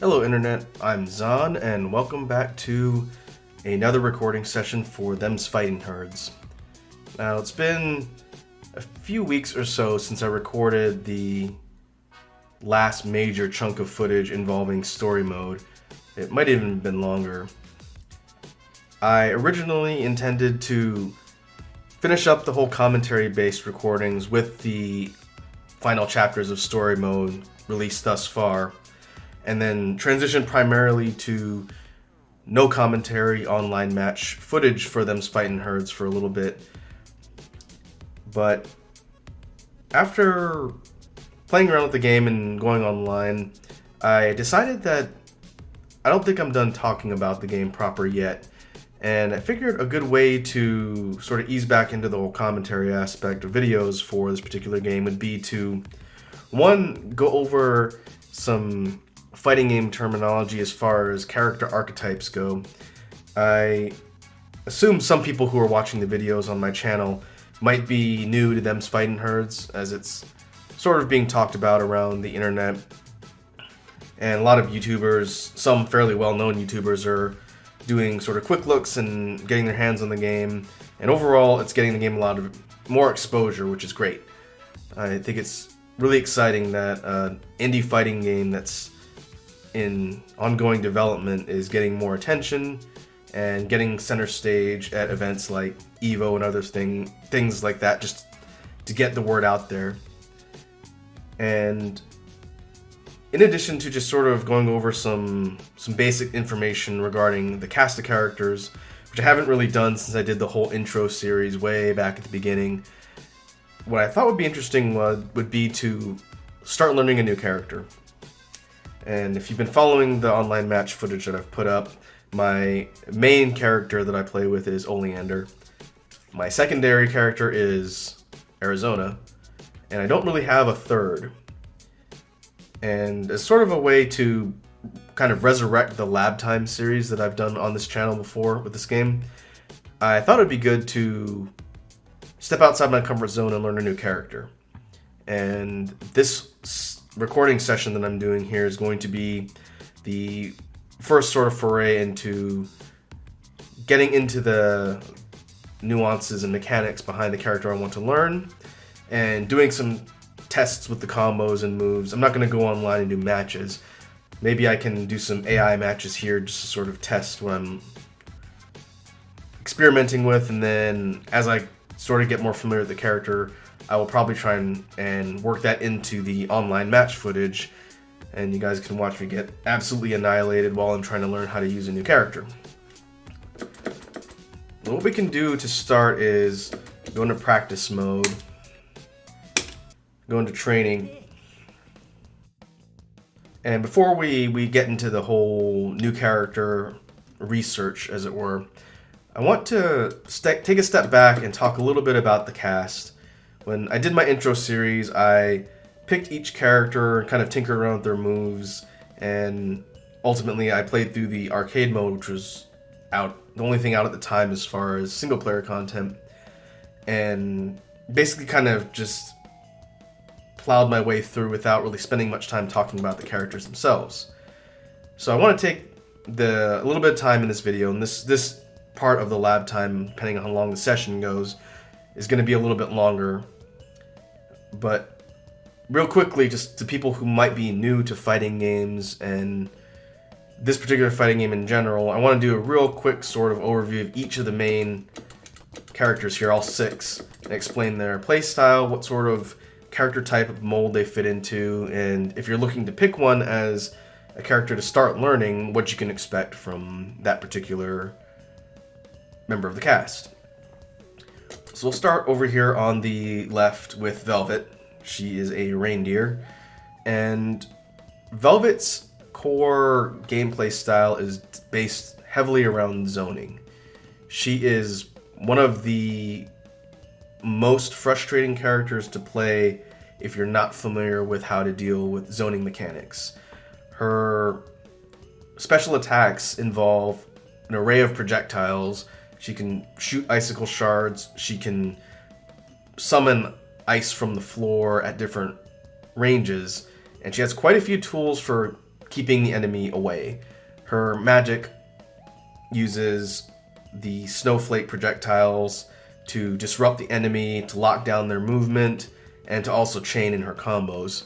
Hello Internet, I'm Zahn, and welcome back to another recording session for Them's Fightin' Herds. Now, it's been a few weeks or so since I recorded the last major chunk of footage involving story mode. It might have even been longer. I originally intended to finish up the whole commentary-based recordings with the final chapters of story mode released thus far, and then transition primarily to no commentary online match footage for Them's Fightin' Herds for a little bit. But after playing around with the game and going online, I decided that I don't think I'm done talking about the game proper yet, and I figured a good way to sort of ease back into the whole commentary aspect of videos for this particular game would be to, one, go over some fighting game terminology as far as character archetypes go. I assume some people who are watching the videos on my channel might be new to Them's Fightin' Herds, as it's sort of being talked about around the internet. And a lot of YouTubers, some fairly well-known YouTubers, are doing sort of quick looks and getting their hands on the game. And overall, it's getting the game a lot of more exposure, which is great. I think it's really exciting that an indie fighting game that's in ongoing development is getting more attention and getting center stage at events like EVO and other things like that, just to get the word out there. And in addition to just sort of going over some basic information regarding the cast of characters, which I haven't really done since I did the whole intro series way back at the beginning, what I thought would be interesting would be to start learning a new character. And if you've been following the online match footage that I've put up, my main character that I play with is Oleander. My secondary character is Arizona, and I don't really have a third. And as sort of a way to kind of resurrect the lab time series that I've done on this channel before with this game, I thought it'd be good to step outside my comfort zone and learn a new character. And this recording session that I'm doing here is going to be the first sort of foray into getting into the nuances and mechanics behind the character I want to learn, and doing some tests with the combos and moves. I'm not going to go online and do matches. Maybe I can do some AI matches here just to sort of test what I'm experimenting with, and then as I sort of get more familiar with the character, I will probably try and work that into the online match footage, and you guys can watch me get absolutely annihilated while I'm trying to learn how to use a new character. What we can do to start is go into practice mode, go into training, and before we get into the whole new character research, as it were, I want to take a step back and talk a little bit about the cast. When I did my intro series, I picked each character and kind of tinkered around with their moves, and ultimately I played through the arcade mode, which was the only thing out at the time as far as single player content, and basically kind of just plowed my way through without really spending much time talking about the characters themselves. So I want to take a little bit of time in this video, and this part of the lab time, depending on how long the session goes, is going to be a little bit longer. But real quickly, just to people who might be new to fighting games and this particular fighting game in general, I want to do a real quick sort of overview of each of the main characters here, all 6, and explain their playstyle, what sort of character type of mold they fit into, and if you're looking to pick one as a character to start learning, what you can expect from that particular member of the cast. So we'll start over here on the left with Velvet. She is a reindeer, and Velvet's core gameplay style is based heavily around zoning. She is one of the most frustrating characters to play if you're not familiar with how to deal with zoning mechanics. Her special attacks involve an array of projectiles. She can shoot icicle shards, she can summon ice from the floor at different ranges, and she has quite a few tools for keeping the enemy away. Her magic uses the snowflake projectiles to disrupt the enemy, to lock down their movement, and to also chain in her combos.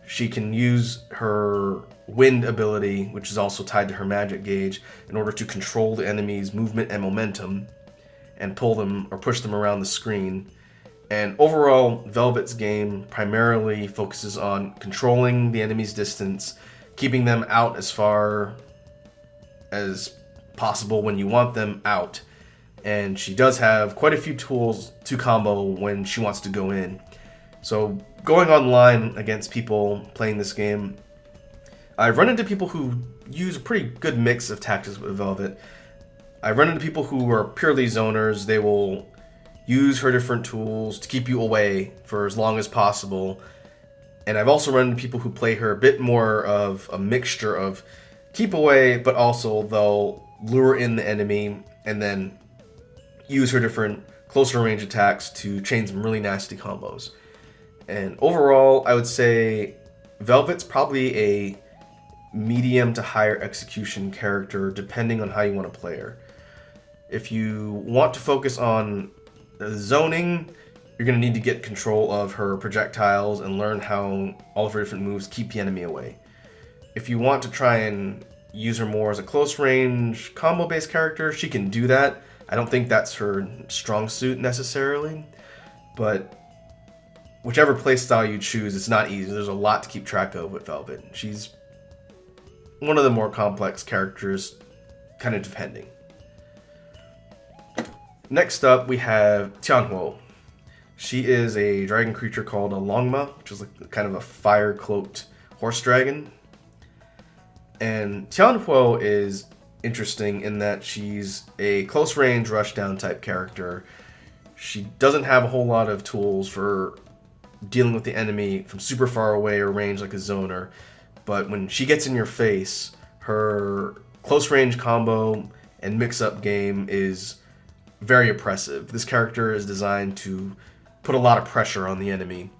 She can use her wind ability, which is also tied to her magic gauge, in order to control the enemy's movement and momentum and pull them or push them around the screen. And overall, Velvet's game primarily focuses on controlling the enemy's distance, keeping them out as far as possible when you want them out. And she does have quite a few tools to combo when she wants to go in. So going online against people playing this game, I've run into people who use a pretty good mix of tactics with Velvet. I've run into people who are purely zoners. They will use her different tools to keep you away for as long as possible. And I've also run into people who play her a bit more of a mixture of keep away, but also they'll lure in the enemy and then use her different closer range attacks to chain some really nasty combos. And overall, I would say Velvet's probably a medium to higher execution character depending on how you want to play her. If you want to focus on zoning, you're going to need to get control of her projectiles and learn how all of her different moves keep the enemy away. If you want to try and use her more as a close range combo based character, she can do that. I don't think that's her strong suit necessarily, but whichever playstyle you choose, it's not easy. There's a lot to keep track of with Velvet. She's one of the more complex characters, kind of depending. Next up, we have Chung Kuo. She is a dragon creature called a Longma, which is like kind of a fire-cloaked horse dragon. And Chung Kuo is interesting in that she's a close-range rushdown type character. She doesn't have a whole lot of tools for dealing with the enemy from super far away or range like a zoner, but when she gets in your face, her close-range combo and mix-up game is very oppressive. This character is designed to put a lot of pressure on the enemy.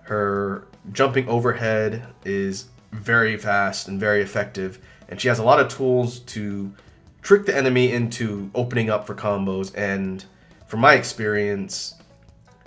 Her jumping overhead is very fast and very effective, and she has a lot of tools to trick the enemy into opening up for combos, and from my experience,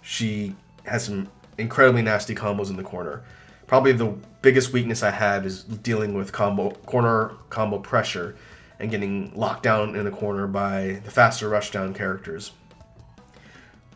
she has some incredibly nasty combos in the corner. Probably the biggest weakness I have is dealing with corner combo pressure and getting locked down in the corner by the faster rushdown characters.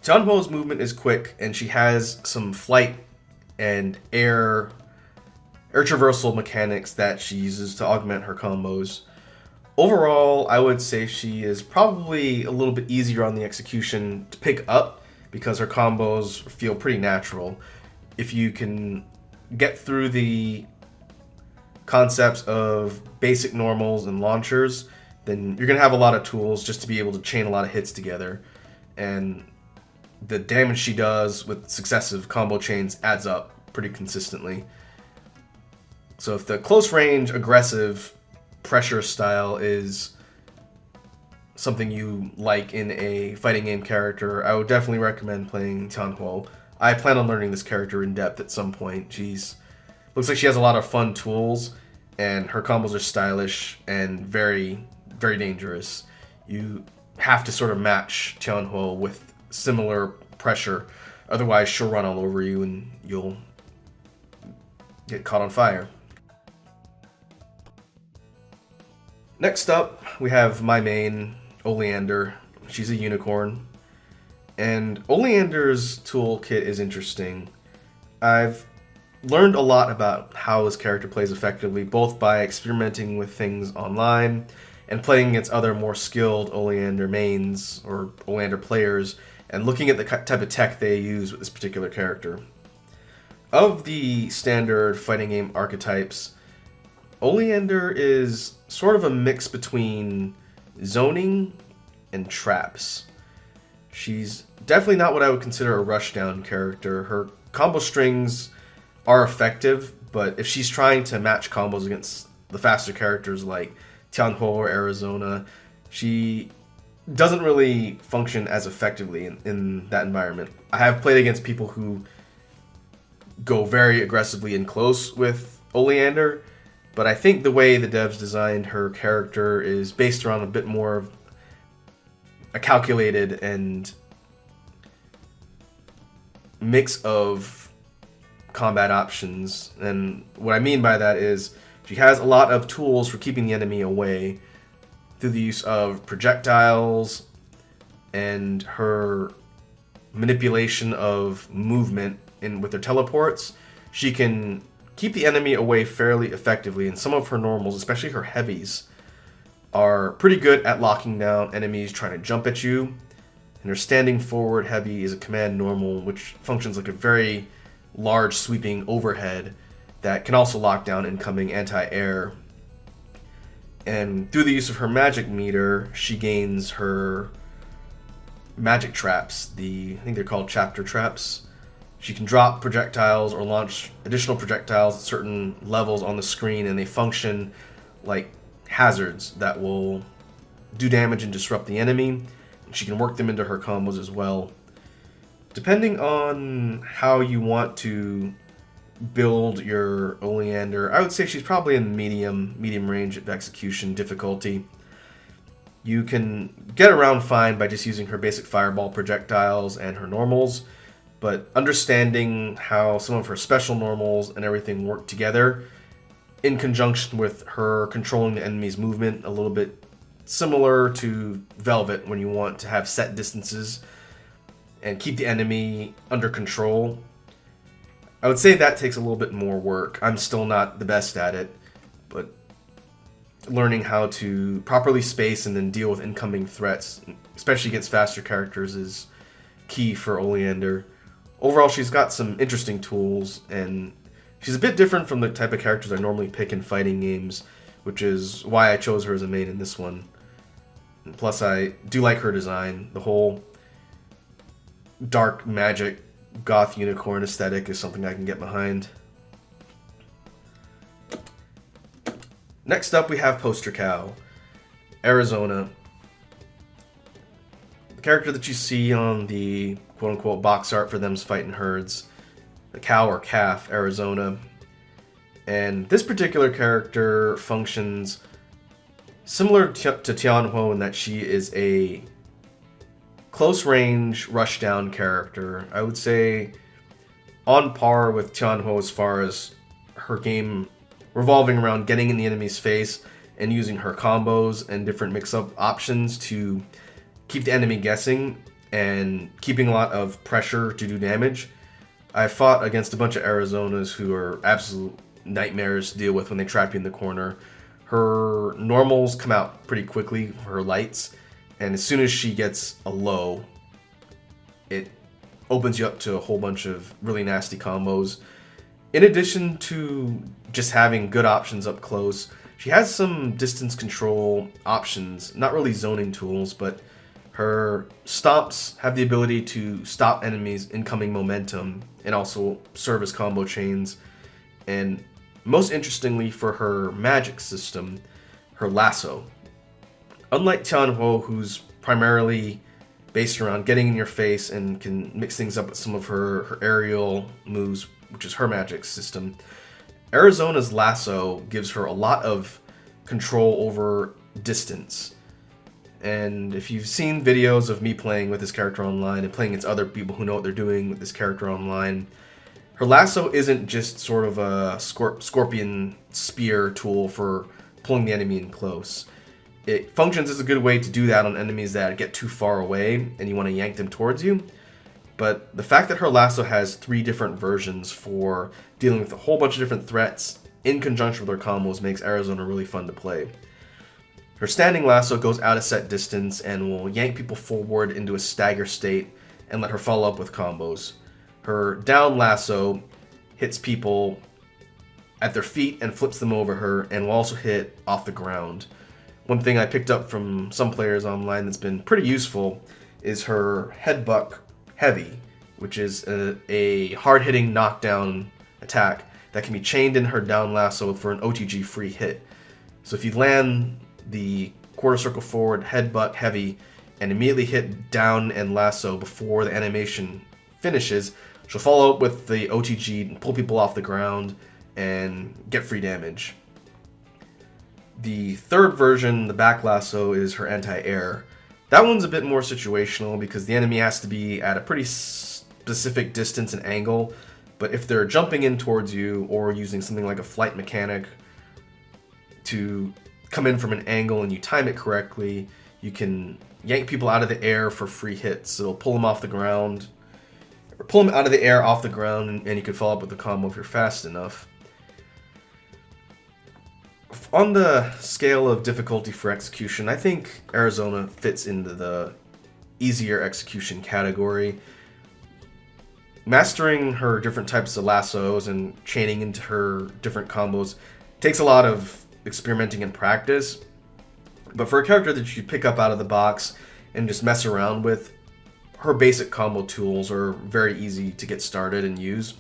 Chung Kuo's movement is quick, and she has some flight and air traversal mechanics that she uses to augment her combos. Overall, I would say she is probably a little bit easier on the execution to pick up because her combos feel pretty natural. If you can get through the concepts of basic normals and launchers, then you're going to have a lot of tools just to be able to chain a lot of hits together. And the damage she does with successive combo chains adds up pretty consistently. So if the close range, aggressive pressure style is something you like in a fighting game character, I would definitely recommend playing Chung Kuo. I plan on learning this character in depth at some point. Looks like she has a lot of fun tools, and her combos are stylish and very, very dangerous. You have to sort of match Chung Kuo with similar pressure, otherwise she'll run all over you and you'll get caught on fire. Next up, we have my main, Oleander. She's a unicorn. And Oleander's toolkit is interesting. I've learned a lot about how this character plays effectively, both by experimenting with things online and playing against other more skilled Oleander mains or Oleander players and looking at the type of tech they use with this particular character. Of the standard fighting game archetypes, Oleander is sort of a mix between zoning and traps. She's definitely not what I would consider a rushdown character. Her combo strings are effective, but if she's trying to match combos against the faster characters like Chung Kuo or Arizona, she doesn't really function as effectively in that environment. I have played against people who go very aggressively in close with Oleander, But I think the way the devs designed her character is based around a bit more of a calculated and mix of combat options. And what I mean by that is she has a lot of tools for keeping the enemy away through the use of projectiles and her manipulation of movement with her teleports. She can keep the enemy away fairly effectively, and some of her normals, especially her heavies, are pretty good at locking down enemies trying to jump at you. And her standing forward heavy is a command normal, which functions like a very large sweeping overhead that can also lock down incoming anti-air. And through the use of her magic meter, she gains her magic traps. I think they're called chapter traps. She can drop projectiles or launch additional projectiles at certain levels on the screen, and they function like hazards that will do damage and disrupt the enemy. She can work them into her combos as well. Depending on how you want to build your Oleander, I would say she's probably in medium range of execution difficulty. You can get around fine by just using her basic fireball projectiles and her normals, but understanding how some of her special normals and everything work together in conjunction with her controlling the enemy's movement, a little bit similar to Velvet when you want to have set distances and keep the enemy under control. I would say that takes a little bit more work. I'm still not the best at it, but learning how to properly space and then deal with incoming threats, especially against faster characters, is key for Oleander. Overall, she's got some interesting tools, and she's a bit different from the type of characters I normally pick in fighting games, which is why I chose her as a main in this one. And plus, I do like her design. The whole dark magic goth unicorn aesthetic is something I can get behind. Next up, we have Poster Cow, Arizona. The character that you see on the quote-unquote box art for them's Fightin' Herds, the cow or calf, Arizona. And this particular character functions similar to Tianhuo in that she is a close-range rush-down character. I would say on par with Tianhuo as far as her game revolving around getting in the enemy's face and using her combos and different mix-up options to keep the enemy guessing and keeping a lot of pressure to do damage. I fought against a bunch of Arizonas who are absolute nightmares to deal with when they trap you in the corner. Her normals come out pretty quickly for her lights, and as soon as she gets a low, it opens you up to a whole bunch of really nasty combos. In addition to just having good options up close, she has some distance control options, not really zoning tools, but her stomps have the ability to stop enemies' incoming momentum and also serve as combo chains. And most interestingly for her magic system, her lasso. Unlike Tianhuo, who's primarily based around getting in your face and can mix things up with some of her aerial moves, which is her magic system, Arizona's lasso gives her a lot of control over distance. And if you've seen videos of me playing with this character online and playing against other people who know what they're doing with this character online, her lasso isn't just sort of a scorpion spear tool for pulling the enemy in close. It functions as a good way to do that on enemies that get too far away and you want to yank them towards you. But the fact that her lasso has 3 different versions for dealing with a whole bunch of different threats in conjunction with her combos makes Arizona really fun to play. Her standing lasso goes out a set distance and will yank people forward into a stagger state and let her follow up with combos. Her down lasso hits people at their feet and flips them over her and will also hit off the ground. One thing I picked up from some players online that's been pretty useful is her headbutt heavy, which is a hard-hitting knockdown attack that can be chained in her down lasso for an OTG free hit. So if you land the quarter circle forward headbutt heavy and immediately hit down and lasso before the animation finishes, she'll follow up with the OTG and pull people off the ground and get free damage. The third version, the back lasso, is her anti-air. That one's a bit more situational because the enemy has to be at a pretty specific distance and angle. But if they're jumping in towards you or using something like a flight mechanic to come in from an angle and you time it correctly, you can yank people out of the air for free hits. It'll pull them off the ground, or pull them out of the air off the ground, and you can follow up with the combo if you're fast enough. On the scale of difficulty for execution, I think Arizona fits into the easier execution category. Mastering her different types of lassos and chaining into her different combos takes a lot of experimenting and practice. But for a character that you pick up out of the box and just mess around with, her basic combo tools are very easy to get started and use.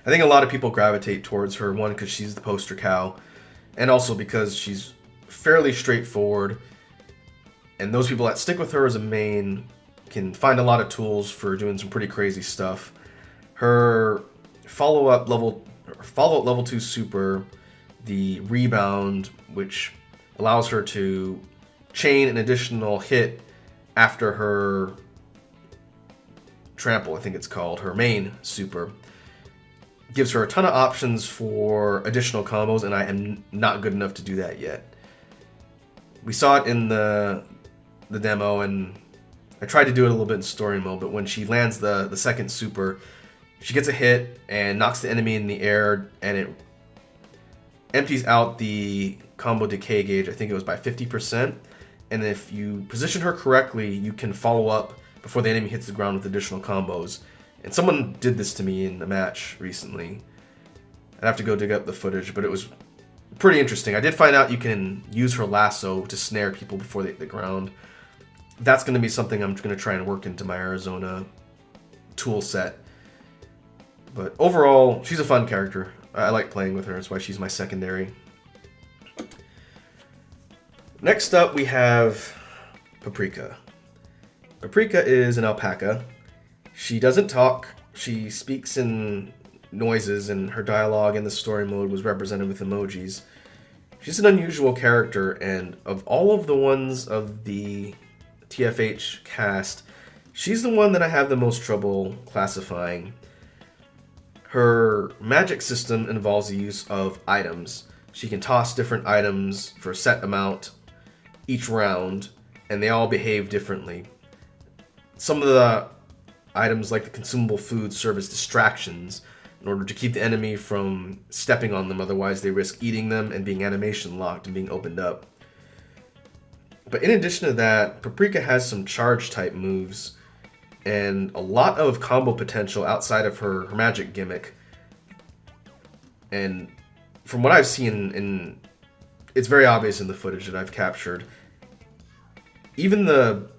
I think a lot of people gravitate towards her, one, because she's the poster cow, and also because she's fairly straightforward, and those people that stick with her as a main can find a lot of tools for doing some pretty crazy stuff. Her follow-up level 2 super, the rebound, which allows her to chain an additional hit after her trample, I think it's called, her main super, gives her a ton of options for additional combos, and I am not good enough to do that yet. We saw it in the demo, and I tried to do it a little bit in story mode, but when she lands the second super, she gets a hit and knocks the enemy in the air, and it empties out the combo decay gauge, I think it was by 50%, and if you position her correctly, you can follow up before the enemy hits the ground with additional combos. And someone did this to me in a match recently. I'd have to go dig up the footage, but it was pretty interesting. I did find out you can use her lasso to snare people before they hit the ground. That's going to be something I'm going to try and work into my Arizona tool set. But overall, she's a fun character. I like playing with her. That's why she's my secondary. Next up, we have Paprika. Paprika is an alpaca. She doesn't talk. She speaks in noises, and her dialogue in the story mode was represented with emojis. She's an unusual character, and of all of the ones of the TFH cast, she's the one that I have the most trouble classifying. Her magic system involves the use of items. She can toss different items for a set amount each round, and they all behave differently. Some of the items, like the consumable foods, serve as distractions in order to keep the enemy from stepping on them, otherwise they risk eating them and being animation locked and being opened up. But in addition to that, Paprika has some charge type moves and a lot of combo potential outside of her magic gimmick. And from what I've seen, it's very obvious in the footage that I've captured, even the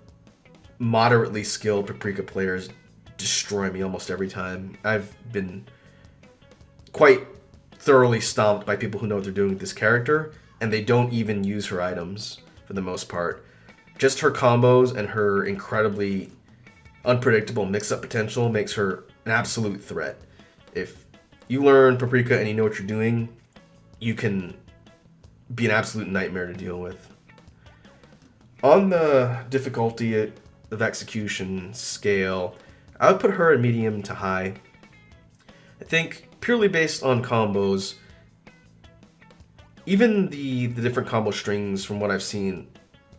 moderately skilled Paprika players destroy me almost every time. I've been quite thoroughly stomped by people who know what they're doing with this character, and they don't even use her items for the most part. Just her combos and her incredibly unpredictable mix-up potential makes her an absolute threat. If you learn Paprika and you know what you're doing, you can be an absolute nightmare to deal with. On the difficulty of execution scale, I would put her at medium to high. I think purely based on combos, even the different combo strings from what I've seen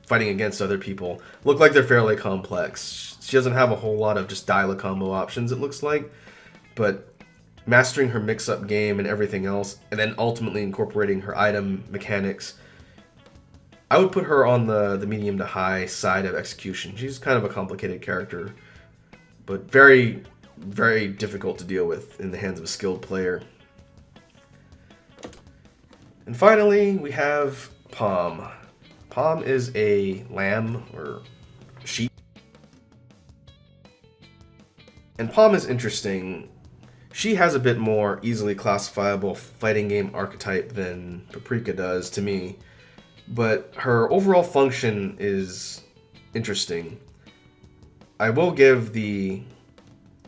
fighting against other people look like they're fairly complex. She doesn't have a whole lot of just dial a combo options, it looks like, but mastering her mix-up game and everything else, and then ultimately incorporating her item mechanics, I would put her on the medium to high side of execution. She's kind of a complicated character, but very, very difficult to deal with in the hands of a skilled player. And finally, we have Pom. Pom is a lamb or sheep. And Pom is interesting. She has a bit more easily classifiable fighting game archetype than Paprika does to me, but her overall function is interesting. I will give the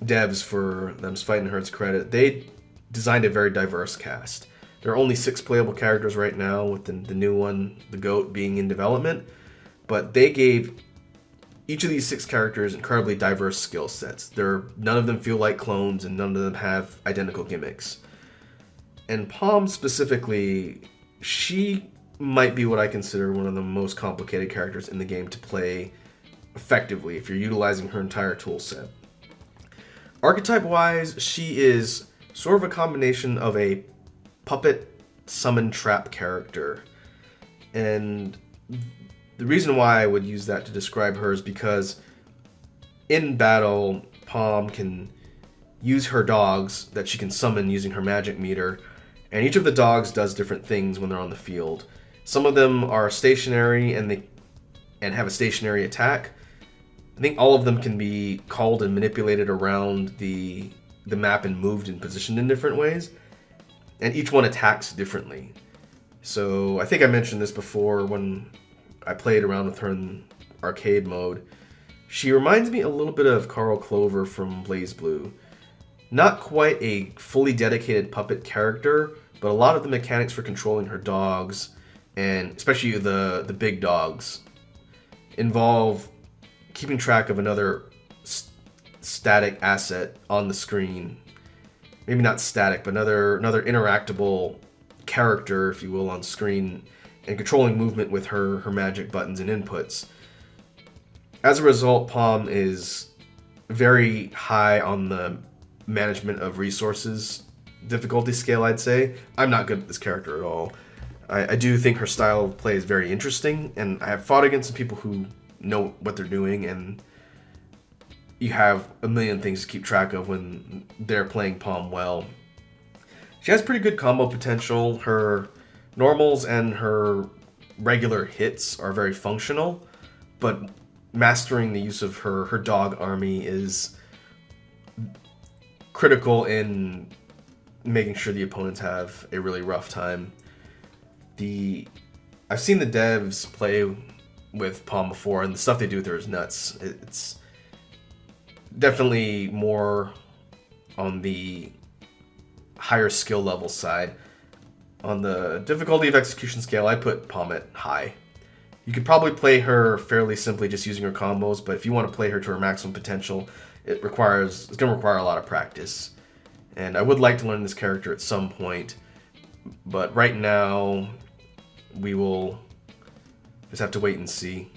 devs for them's Fightin Hertz credit. They designed a very diverse cast. There are only 6 playable characters right now, with the new one, the GOAT, being in development. But they gave each of these 6 characters incredibly diverse skill sets. None of them feel like clones, and none of them have identical gimmicks. And Palm specifically, she might be what I consider one of the most complicated characters in the game to play effectively if you're utilizing her entire tool set. Archetype-wise, she is sort of a combination of a puppet summon trap character. And the reason why I would use that to describe her is because in battle, Palm can use her dogs that she can summon using her magic meter, and each of the dogs does different things when they're on the field. Some of them are stationary and have a stationary attack. I think all of them can be called and manipulated around the map and moved and positioned in different ways. And each one attacks differently. So I think I mentioned this before when I played around with her in arcade mode. She reminds me a little bit of Carl Clover from BlazBlue. Not quite a fully dedicated puppet character, but a lot of the mechanics for controlling her dogs, and especially the big dogs, involve keeping track of another static asset on the screen. Maybe not static, but another interactable character, if you will, on screen, and controlling movement with her magic buttons and inputs. As a result, Palm is very high on the management of resources difficulty scale, I'd say. I'm not good at this character at all. I do think her style of play is very interesting, and I have fought against some people who know what they're doing, and you have a million things to keep track of when they're playing Palm well. She has pretty good combo potential. Her normals and her regular hits are very functional, but mastering the use of her dog army is critical in making sure the opponents have a really rough time. I've seen the devs play with Palm before, and the stuff they do with her is nuts. It's definitely more on the higher skill level side. On the difficulty of execution scale, I put Palm at high. You could probably play her fairly simply just using her combos, but if you want to play her to her maximum potential, it's going to require a lot of practice. And I would like to learn this character at some point, but right now we will just have to wait and see.